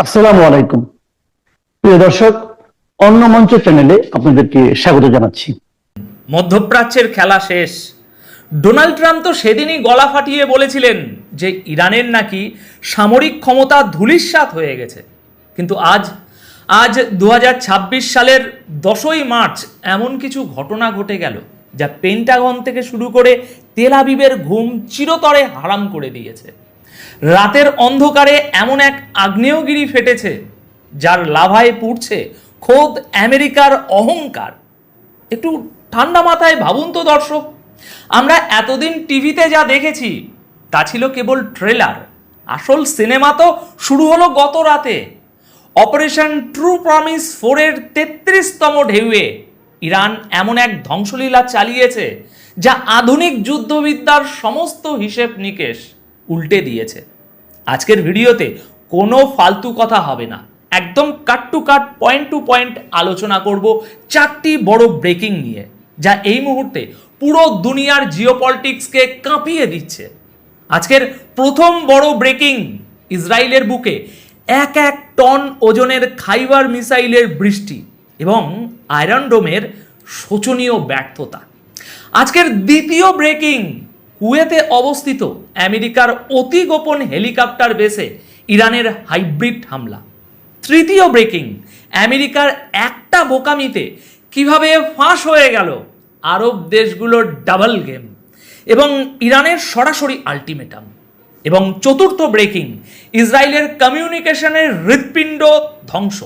আসসালামু আলাইকুম প্রিয় দর্শক, অন্য মঞ্চ চ্যানেলে আপনাদেরকে স্বাগত জানাচ্ছি। মধ্যপ্রাচ্যের খেলা শেষ। ডোনাল্ড ট্রাম্প তো সেদিনই গলা ফাটিয়ে বলেছিলেন যে ইরানের নাকি সামরিক ক্ষমতা ধূলিসাৎ হয়ে গেছে। কিন্তু আজ আজ 2026 সালের 10ই মার্চ এমন কিছু ঘটনা ঘটে গেল যা পেন্টাগন থেকে শুরু করে তেল আবিবের ঘুম চিরতরে হারাম করে দিয়েছে। রাতের অন্ধকারে এমন এক আগ্নেয়গিরি ফেটেছে যার লাভায় পুড়ছে খোদ আমেরিকার অহংকার। একটু ঠান্ডা মাথায় ভাবুন তো দর্শক, আমরা এতদিন টিভিতে যা দেখেছি তা ছিল কেবল ট্রেলার। আসল সিনেমা তো শুরু হলো গত রাতে। অপারেশন ট্রু প্রমিস 4-এর 33তম ঢেউয়ে ইরান এমন এক ধ্বংসলীলা চালিয়েছে যা আধুনিক যুদ্ধবিদ্যার সমস্ত হিসেব নিকেশ উল্টে দিয়েছে। আজকের ভিডিওতে কোনো ফালতু কথা হবে না, একদম cut to cut, point to point আলোচনা করব 4টি বড় ব্রেকিং নিয়ে যা এই মুহূর্তে পুরো দুনিয়ার জিওপলিটিক্সকে কাঁপিয়ে দিচ্ছে। আজকের প্রথম বড় ব্রেকিং, ইসরায়েলের বুকে 1 টন ওজনের খাইবার মিসাইলের বৃষ্টি এবং আয়রন ডোমের শোচনীয় ব্যর্থতা। আজকের দ্বিতীয় ব্রেকিং, কুয়েতে অবস্থিত আমেরিকার অতি গোপন হেলিকপ্টার বেসে ইরানের হাইব্রিড হামলা। তৃতীয় ব্রেকিং, আমেরিকার একটা বোকামিতে কিভাবে ফাঁস হয়ে গেল আরব দেশগুলোর ডাবল গেম এবং ইরানের সরাসরি আল্টিমেটাম। এবং চতুর্থ ব্রেকিং, ইসরায়েলের কমিউনিকেশনের হৃৎপিণ্ড ধ্বংস,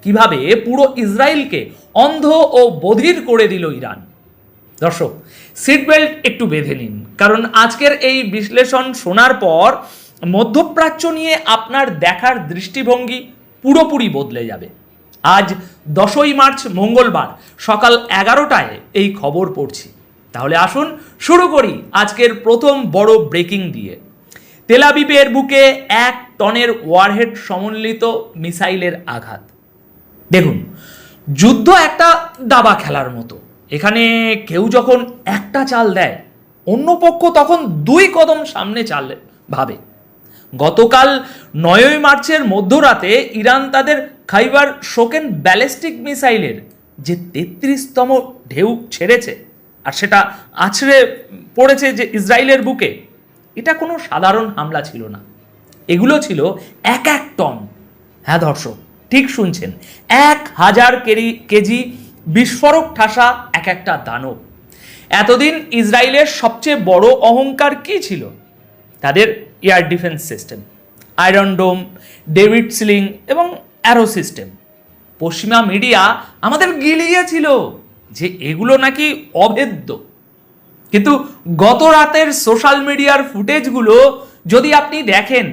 কিভাবে পুরো ইসরায়েলকে অন্ধ ও বধির করে দিল ইরান। দর্শক, সিট বেল্ট একটু বেঁধে নিন, কারণ আজকের এই বিশ্লেষণ শোনার পর মধ্যপ্রাচ্য নিয়ে আপনার দেখার দৃষ্টিভঙ্গি পুরোপুরি বদলে যাবে। আজ 10ই মার্চ মঙ্গলবার সকাল 11টায় এই খবর পড়ছি। তাহলে আসুন শুরু করি আজকের প্রথম বড় ব্রেকিং দিয়ে। তেল আবিবের বুকে 1 টনের ওয়ারহেড সমন্বিত মিসাইলের আঘাত। দেখুন, যুদ্ধ একটা দাবা খেলার মতো। এখানে কেউ যখন একটা চাল দেয়, অন্য পক্ষ তখন 2 কদম সামনে চাল ভাবে। গতকাল 9ই মার্চের মধ্যরাতে ইরান তাদের খাইবার শোকেন ব্যালিস্টিক মিসাইলের যে 33তম ঢেউ ছেড়েছে আর সেটা আছড়ে পড়েছে যে ইসরায়েলের বুকে, এটা কোনো সাধারণ হামলা ছিল না। এগুলো ছিল 1 টন, হ্যাঁ দর্শক ঠিক শুনছেন, 1000 কেজি বিস্ফোরক ঠাসা একটা দানব। এতদিন ইসরায়েলের সবচেয়ে বড় অহংকার কি ছিল? তাদের এয়ার ডিফেন্স সিস্টেম, আয়রন ডোম, ডেভিড সিলিং এবং অ্যারো সিস্টেম। পশ্চিমা মিডিয়া আমাদের গিলিয়েছিল যে এগুলো নাকি অভেদ্য, কিন্তু গত রাতের সোশ্যাল মিডিয়ার ফুটেজগুলো যদি আপনি দেখেন,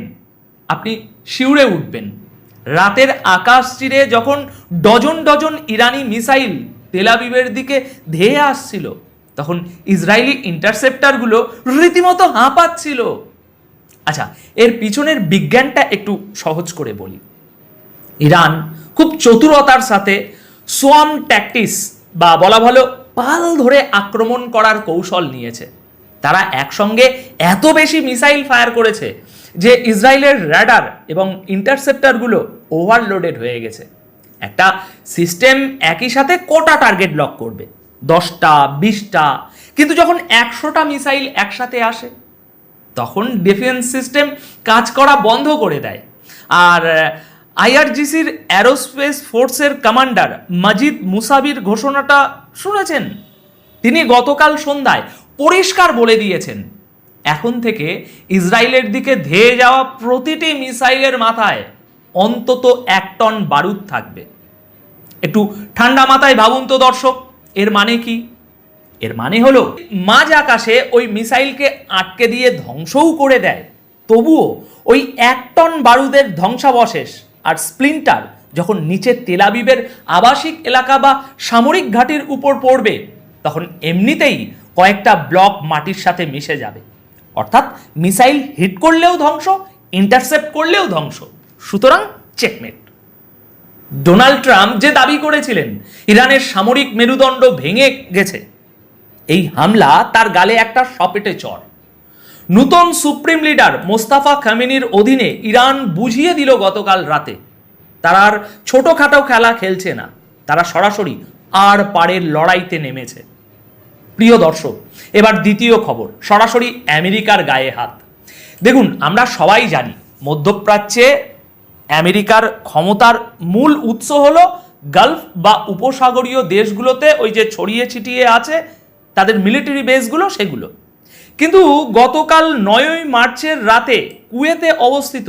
আপনি শিউরে উঠবেন। রাতের আকাশ চিরে যখন ডজন ডজন ইরানি মিসাইল তেল আবিবের দিকে ধেয়ে আসছিল, তখন ইসরায়েলি ইন্টারসেপ্টারগুলো রীতিমতো হাঁপাচ্ছিল। আচ্ছা, এর পিছনের বিজ্ঞানটা একটু সহজ করে বলি। ইরান খুব চতুরতার সাথে সোয়াম ট্যাকটিক্স বা বলা ভালো পাল ধরে আক্রমণ করার কৌশল নিয়েছে। তারা একসঙ্গে এত বেশি মিসাইল ফায়ার করেছে যে ইসরায়েলের র্যাডার এবং ইন্টারসেপ্টারগুলো ওভারলোডেড হয়ে গেছে। একটা সিস্টেম একই সাথে কটা টার্গেট লক করবে? 10টা, 20টা, কিন্তু যখন 100টা মিসাইল একসাথে আসে তখন ডিফেন্স সিস্টেম কাজ করা বন্ধ করে দেয়। আর আইআরজিসির অ্যারোস্পেস ফোর্সের কমান্ডার মাজিদ মুসাবির ঘোষণাটা শুনেছেন? তিনি গতকাল সন্ধ্যায় পরিষ্কার বলে দিয়েছেন, এখন থেকে ইসরায়েলের দিকে ধেয়ে যাওয়া প্রতিটি মিসাইলের মাথায় অন্তত 1 টন বারুদ থাকবে। একটু ঠান্ডা মাথায় ভাবুন তো দর্শক, এর মানে কি? এর মানে হলো মাঝ আকাশে ওই মিসাইলকে আটকে দিয়ে ধ্বংসও করে দেয়, তবুও ওই 1 টন বারুদের ধ্বংসাবশেষ আর স্প্লিন্টার যখন নিচে তেল আবিবের আবাসিক এলাকা বা সামরিক ঘাঁটির উপর পড়বে, তখন এমনিতেই কয়েকটা ব্লক মাটির সাথে মিশে যাবে। অর্থাৎ মিসাইল হিট করলেও ধ্বংস, ইন্টারসেপ্ট করলেও ধ্বংস। সুতরাং চেকমেট। ডোনাল্ড ট্রাম্প যে দাবি করেছিলেন ইরানের সামরিক মেরুদণ্ড ভেঙে গেছে, এই হামলা তার গালে একটা সপেটে চড়। নূতন সুপ্রিম লিডার মোস্তাফা খামেনির অধীনে ইরান বুঝিয়ে দিল গতকাল রাতে তারা আর ছোটখাটো খেলা খেলছে না, তারা সরাসরি আর পারের লড়াইতে নেমেছে। প্রিয় দর্শক, এবার দ্বিতীয় খবর, সরাসরি আমেরিকার গায়ে হাত। দেখুন, আমরা সবাই জানি মধ্যপ্রাচ্যে আমেরিকার ক্ষমতার মূল উৎস হলো গালফ বা উপসাগরীয় দেশগুলোতে ওই যে ছড়িয়ে ছিটিয়ে আছে তাদের মিলিটারি বেসগুলো, সেগুলো। কিন্তু গতকাল 9ই মার্চের রাতে কুয়েতে অবস্থিত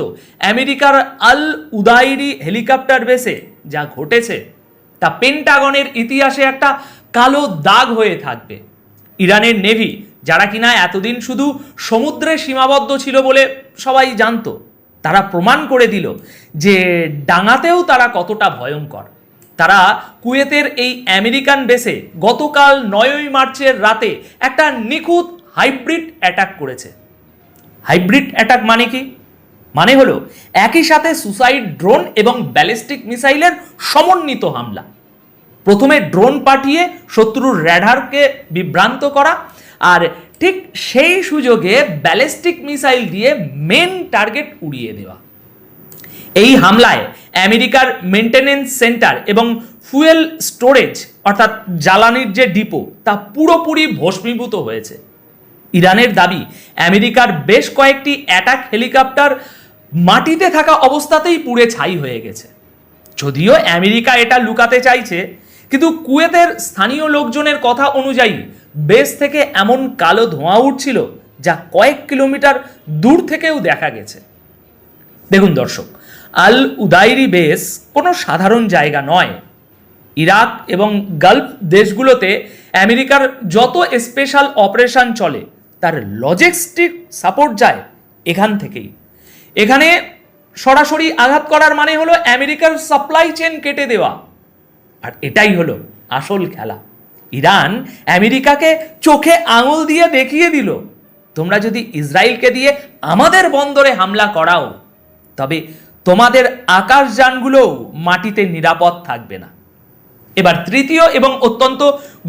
আমেরিকার আল উদাইরি হেলিকপ্টার বেসে যা ঘটেছে তা পেন্টাগনের ইতিহাসে একটা কালো দাগ হয়ে থাকবে। ইরানের নেভি, যারা কিনা এতদিন শুধু সমুদ্রে সীমাবদ্ধ ছিল বলে সবাই জানতো, তারা প্রমাণ করে দিল যে ডাঙাতেও তারা কতটা ভয়ঙ্কর। তারা কুয়েতের এই আমেরিকান বেসে গতকাল 9ই মার্চের রাতে একটা নিখুঁত হাইব্রিড অ্যাটাক করেছে। হাইব্রিড অ্যাটাক মানে কি? মানে হলো একই সাথে সুসাইড ড্রোন এবং ব্যালিস্টিক মিসাইলের সমন্বিত হামলা। প্রথমে ড্রোন পাঠিয়ে শত্রুর র্যাডারকে বিভ্রান্ত করা, আর ঠিক সেই সুযোগে ব্যালিস্টিক মিসাইল দিয়ে মেন টার্গেট উড়িয়ে দেওয়া। এই হামলায় আমেরিকার মেইনটেনেন্স সেন্টার এবং ফুয়েল স্টোরেজ অর্থাৎ জ্বালানির যে ডিপো তা পুরোপুরি ভস্মীভূত হয়েছে। ইরানের দাবি, আমেরিকার বেশ কয়েকটি অ্যাটাক হেলিকপ্টার মাটিতে থাকা অবস্থাতেই পুড়ে ছাই হয়ে গেছে। যদিও আমেরিকা এটা লুকাতে চাইছে, কিন্তু কুয়েতের স্থানীয় লোকজনের কথা অনুযায়ী বেস থেকে এমন কালো ধোঁয়া উঠছিল যা কয়েক কিলোমিটার দূর থেকেও দেখা গেছে। দেখুন দর্শক, আল উদাইরি বেস কোনো সাধারণ জায়গা নয়। ইরাক এবং গালফ দেশগুলোতে আমেরিকার যত স্পেশাল অপারেশন চলে তার লজিস্টিক সাপোর্ট যায় এখান থেকেই। এখানে সরাসরি আঘাত করার মানে হলো আমেরিকার সাপ্লাই চেন কেটে দেওয়া। আর এটাই হলো আসল খেলা। ইরান আমেরিকাকে চোখে আঙুল দিয়ে দেখিয়ে দিল, তোমরা যদি ইসরায়েলকে দিয়ে আমাদের বন্দরে হামলা করাও তবে তোমাদের আকাশযানগুলোও মাটিতে নিরাপদ থাকবে না। এবার তৃতীয় এবং অত্যন্ত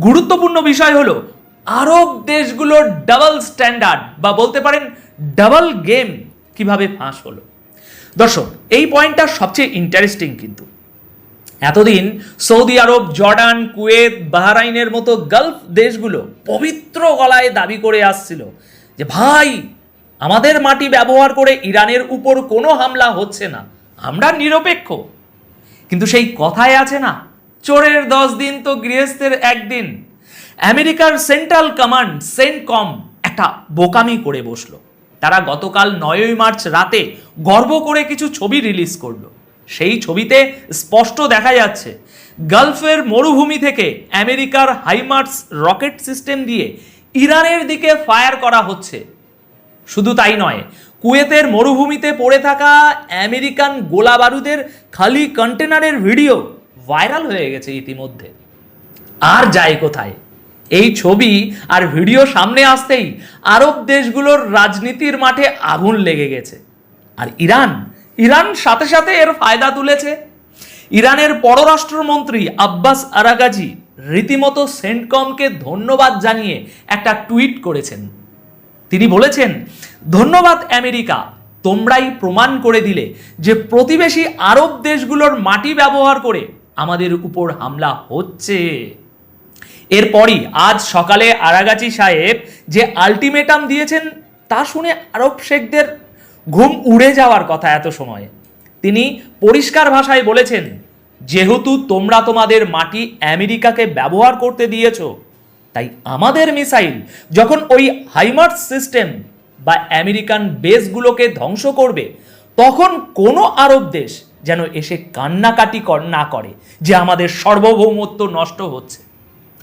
গুরুত্বপূর্ণ বিষয় হলো আরব দেশগুলোর ডাবল স্ট্যান্ডার্ড বা বলতে পারেন ডাবল গেম কিভাবে ফাঁস হলো। দর্শক, এই পয়েন্টটা সবচেয়ে ইন্টারেস্টিং। কিন্তু এতদিন সৌদি আরব, জর্ডান, কুয়েত, বাহরাইনের মতো গালফ দেশগুলো পবিত্র গলায় দাবি করে আসছিল যে ভাই, আমাদের মাটি ব্যবহার করে ইরানের উপর কোনো হামলা হচ্ছে না, আমরা নিরপেক্ষ। কিন্তু সেই কথায় আছে না, চোরের 10 দিন তো গৃহস্থের একদিন। আমেরিকার সেন্ট্রাল কমান্ড সেন্টকম একটা বোকামি করে বসলো। তারা গতকাল 9ই মার্চ রাতে গর্ব করে কিছু ছবি রিলিজ করলো। সেই ছবিতে স্পষ্ট দেখা যাচ্ছে গালফের মরুভূমি থেকে আমেরিকার হাইমার্স রকেট সিস্টেম দিয়ে ইরানের দিকে ফায়ার করা হচ্ছে। শুধু তাই নয়, কুয়েতের মরুভূমিতে পড়ে থাকা আমেরিকান গোলা বারুদের খালি কন্টেনারের ভিডিও ভাইরাল হয়ে গেছে ইতিমধ্যে। আর যায় কোথায়? এই ছবি আর ভিডিও সামনে আসতেই আরব দেশগুলোর রাজনীতির মাঠে আগুন লেগে গেছে। আর ইরান সাথে সাথে এর ফায়দা তুলেছে। ইরানের পররাষ্ট্রমন্ত্রী আব্বাস আরাগাজি রীতিমতো সেন্টকমকে ধন্যবাদ জানিয়ে একটা টুইট করেছেন। তিনি বলেছেন, ধন্যবাদ আমেরিকা, তোমরাই প্রমাণ করে দিলে যে প্রতিবেশী আরব দেশগুলোর মাটি ব্যবহার করে আমাদের উপর হামলা হচ্ছে। এরপরই আজ সকালে আরাগাচি সাহেব যে আলটিমেটাম দিয়েছেন তা শুনে আরব শেখদের ঘুম উড়ে যাওয়ার কথা। এত সময় তিনি পরিষ্কার ভাষায় বলেছেন, যেহেতু তোমরা তোমাদের মাটি আমেরিকাকে ব্যবহার করতে দিয়েছ, তাই আমাদের মিসাইল যখন ওই হাইমার্স সিস্টেম বা আমেরিকান বেসগুলোকে ধ্বংস করবে, তখন কোনো আরব দেশ যেন এসে কান্নাকাটি না করে যে আমাদের সার্বভৌমত্ব নষ্ট হচ্ছে।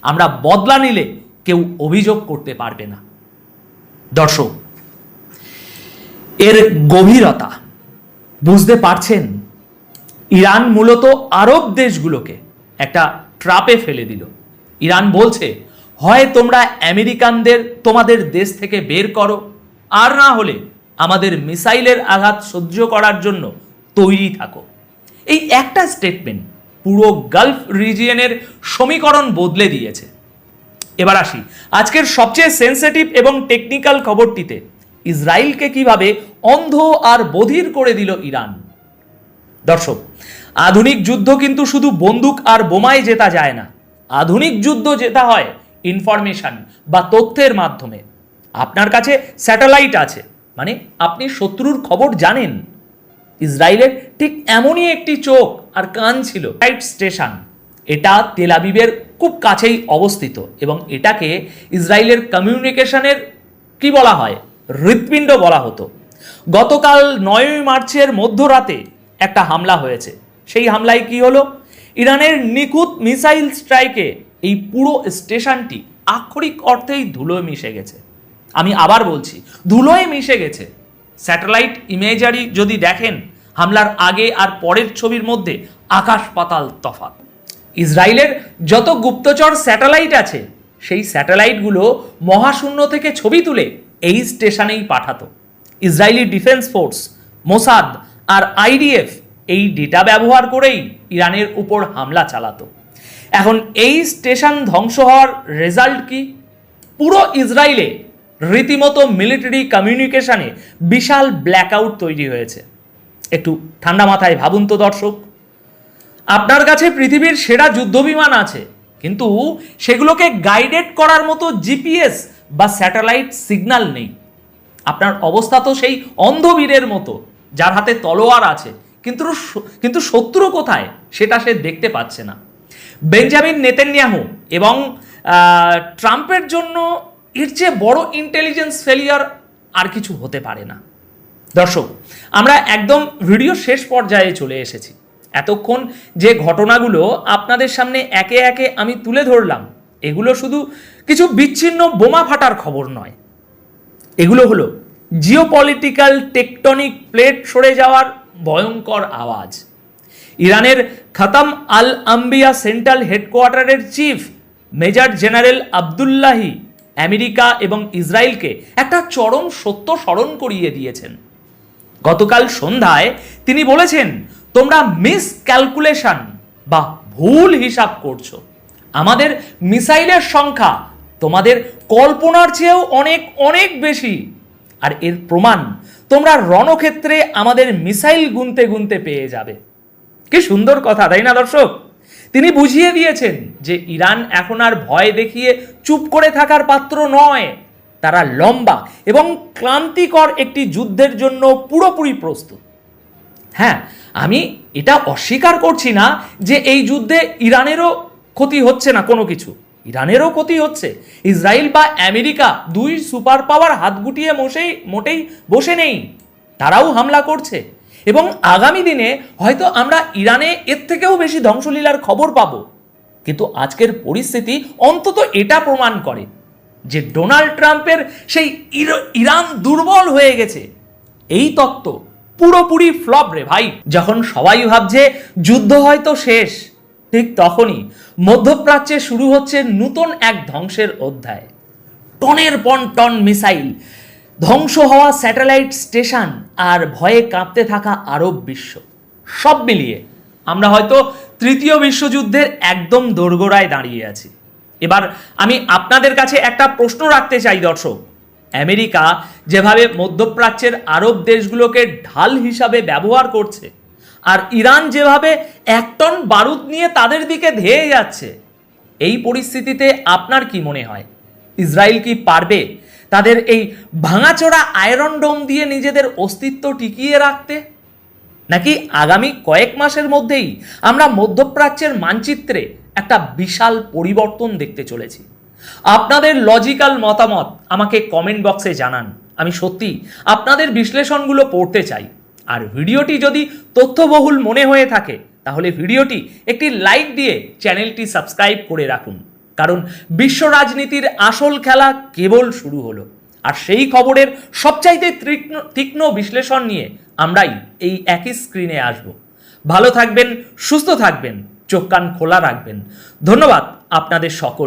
আমরা বদলা নিলে কেউ অভিযোগ করতে পারবে না। দর্শক, এর গভীরতা বুঝতে পারছেন? ইরান মূলত আরব দেশগুলোকে একটা ট্রাপে ফেলে দিল। ইরান বলছে, হয় তোমরা আমেরিকানদের তোমাদের দেশ থেকে বের করো, আর না হলে আমাদের মিসাইলের আঘাত সহ্য করার জন্য তৈরি থাকো। এই একটা স্টেটমেন্ট পুরো গালফ রিজিয়নের সমীকরণ বদলে দিয়েছে। এবার আসি আজকের সবচেয়ে সেন্সিটিভ এবং টেকনিক্যাল খবরটিতে। ইসরায়েলকে কিভাবে অন্ধ আর বধির করে দিল ইরান। দর্শক, আধুনিক যুদ্ধ কিন্তু শুধু বন্দুক আর বোমায় জেতা যায় না। আধুনিক যুদ্ধ জেতা হয় ইনফরমেশন বা তথ্যের মাধ্যমে। আপনার কাছে স্যাটেলাইট আছে, মানে আপনি শত্রুর খবর জানেন। ইসরায়েলের ঠিক এমনই একটি চোখ আর কান ছিল লাইট স্টেশন। এটা তেল আবিবের খুব কাছেই অবস্থিত এবং এটাকে ইসরায়েলের কমিউনিকেশনের কি বলা হয়, হৃৎপিণ্ড বলা হতো। গতকাল 9 মার্চের মধ্যরাতে একটা হামলা হয়েছে। সেই হামলায় কি হলো? ইরানের নিখুঁত মিসাইল স্ট্রাইকে এই পুরো স্টেশনটি আক্ষরিক অর্থেই ধুলোয় মিশে গেছে। আমি আবার বলছি, ধুলোয় মিশে গেছে। স্যাটেলাইট ইমেজারি যদি দেখেন, হামলার আগে আর পরের ছবির মধ্যে আকাশ পাতাল তফাৎ। ইসরায়েলের যত গুপ্তচর স্যাটেলাইট আছে, সেই স্যাটেলাইটগুলো মহাশূন্য থেকে ছবি তুলে এই স্টেশনেই পাঠাতো। ইসরায়েলি ডিফেন্স ফোর্স, মোসাদ আর আইডিএফ এই ডেটা ব্যবহার করেই ইরানের উপর হামলা চালাতো। এখন এই স্টেশন ধ্বংস হওয়ার রেজাল্ট কি? পুরো ইসরায়েলে রীতিমতো মিলিটারি কমিউনিকেশনে বিশাল ব্ল্যাকআউট তৈরি হয়েছে। একটু ঠান্ডা মাথায় ভাবুন তো দর্শক, আপনার কাছে পৃথিবীর সেরা যুদ্ধবিমান আছে, কিন্তু সেগুলোকে গাইডেড করার মতো জিপিএস বা স্যাটেলাইট সিগন্যাল নেই। আপনার অবস্থা তো সেই অন্ধবীরের মতো, যার হাতে তলোয়ার আছে কিন্তু শত্রু কোথায় সেটা সে দেখতে পাচ্ছে না। বেঞ্জামিন নেতানিয়াহু এবং ট্রাম্পের জন্য এর চেয়ে বড় ইন্টেলিজেন্স ফেলিয়ার আর কিছু হতে পারে না। দর্শক, আমরা একদম ভিডিও শেষ পর্যায়ে চলে এসেছি। এতক্ষণ যে ঘটনাগুলো আপনাদের সামনে একে একে আমি তুলে ধরলাম, এগুলো শুধু কিছু বিচ্ছিন্ন বোমা ফাটার খবর নয়। এগুলো হলো জিওপলিটিক্যাল টেকটনিক প্লেট সরে যাওয়ার ভয়ঙ্কর আওয়াজ। ইরানের খতম আল আম্বিয়া সেন্ট্রাল হেডকোয়ার্টারের chief major general Abdollahi America এবং ইসরায়েলকে একটা চরম সত্য স্মরণ করিয়ে দিয়েছেন। গতকাল সন্ধ্যায় তিনি বলেছেন, তোমরা মিস ক্যালকুলেশন বা ভুল হিসাব করছো। আমাদের মিসাইলের সংখ্যা তোমাদের কল্পনার চেয়েও অনেক অনেক বেশি, আর এর প্রমাণ তোমরা রণক্ষেত্রে আমাদের মিসাইল গুনতে গুনতে পেয়ে যাবে। কি সুন্দর কথা, তাই না দর্শক? তিনি বুঝিয়ে দিয়েছেন যে ইরান এখন আর ভয় দেখিয়ে চুপ করে থাকার পাত্র নয়। তারা লম্বা এবং ক্লান্তিকর একটি যুদ্ধের জন্য পুরোপুরি প্রস্তুত। হ্যাঁ, আমি এটা অস্বীকার করছি না যে এই যুদ্ধে ইরানেরও ক্ষতি হচ্ছে না, কোনো কিছু। ইরানেরও ক্ষতি হচ্ছে। ইসরায়েল বা আমেরিকা দুই সুপার পাওয়ার হাত গুটিয়ে মোটেই বসে নেই, তারাও হামলা করছে এবং আগামী দিনে হয়তো আমরা ইরানে এর থেকেও বেশি ধ্বংসলীলার খবর পাবো। কিন্তু আজকের পরিস্থিতি অন্তত এটা প্রমাণ করে যে ডোনাল্ড ট্রাম্পের সেই ইরান দুর্বল হয়ে গেছে এই তত্ত্ব পুরোপুরি ফ্লপ রে ভাই। যখন সবাই ভাবছে যুদ্ধ হয়তো শেষ, ঠিক তখনই মধ্যপ্রাচ্যে শুরু হচ্ছে নতুন এক ধ্বংসের অধ্যায়। টনের পর টন মিসাইল, ধ্বংস হওয়া স্যাটেলাইট স্টেশন আর ভয়ে কাঁপতে থাকা আরব বিশ্ব, সব মিলিয়ে আমরা হয়তো তৃতীয় বিশ্বযুদ্ধের একদম দোরগোড়ায় দাঁড়িয়ে আছি। এবার আমি আপনাদের কাছে একটা প্রশ্ন রাখতে চাই দর্শক, আমেরিকা যেভাবে মধ্যপ্রাচ্যের আরব দেশগুলোকে ঢাল হিসাবে ব্যবহার করছে, আর ইরান যেভাবে 1 টন বারুদ নিয়ে তাদের দিকে ধেয়ে যাচ্ছে, এই পরিস্থিতিতে আপনার কি মনে হয় ইসরায়েল কি পারবে তাদের এই ভাঙাচোরা আয়রন ডোম দিয়ে নিজেদের অস্তিত্ব টিকিয়ে রাখতে? নাকি আগামী কয়েক মাসের মধ্যেই আমরা মধ্যপ্রাচ্যের মানচিত্রে একটা বিশাল পরিবর্তন দেখতে চলেছি? আপনাদের লজিক্যাল মতামত আমাকে কমেন্ট বক্সে জানান। আমি সত্যি আপনাদের বিশ্লেষণগুলো পড়তে চাই। আর ভিডিওটি যদি তথ্যবহুল মনে হয়ে থাকে তাহলে ভিডিওটি একটি লাইক দিয়ে চ্যানেলটি সাবস্ক্রাইব করে রাখুন, কারণ বিশ্ব রাজনীতির আসল খেলা কেবল শুরু হলো। আর সেই খবরের সবচাইতে তীক্ষ্ণ বিশ্লেষণ নিয়ে আমরাই এই একই স্ক্রিনে আসব। ভালো থাকবেন, সুস্থ থাকবেন, চোখ কান খোলা রাখবেন। ধন্যবাদ আপনাদের সকল।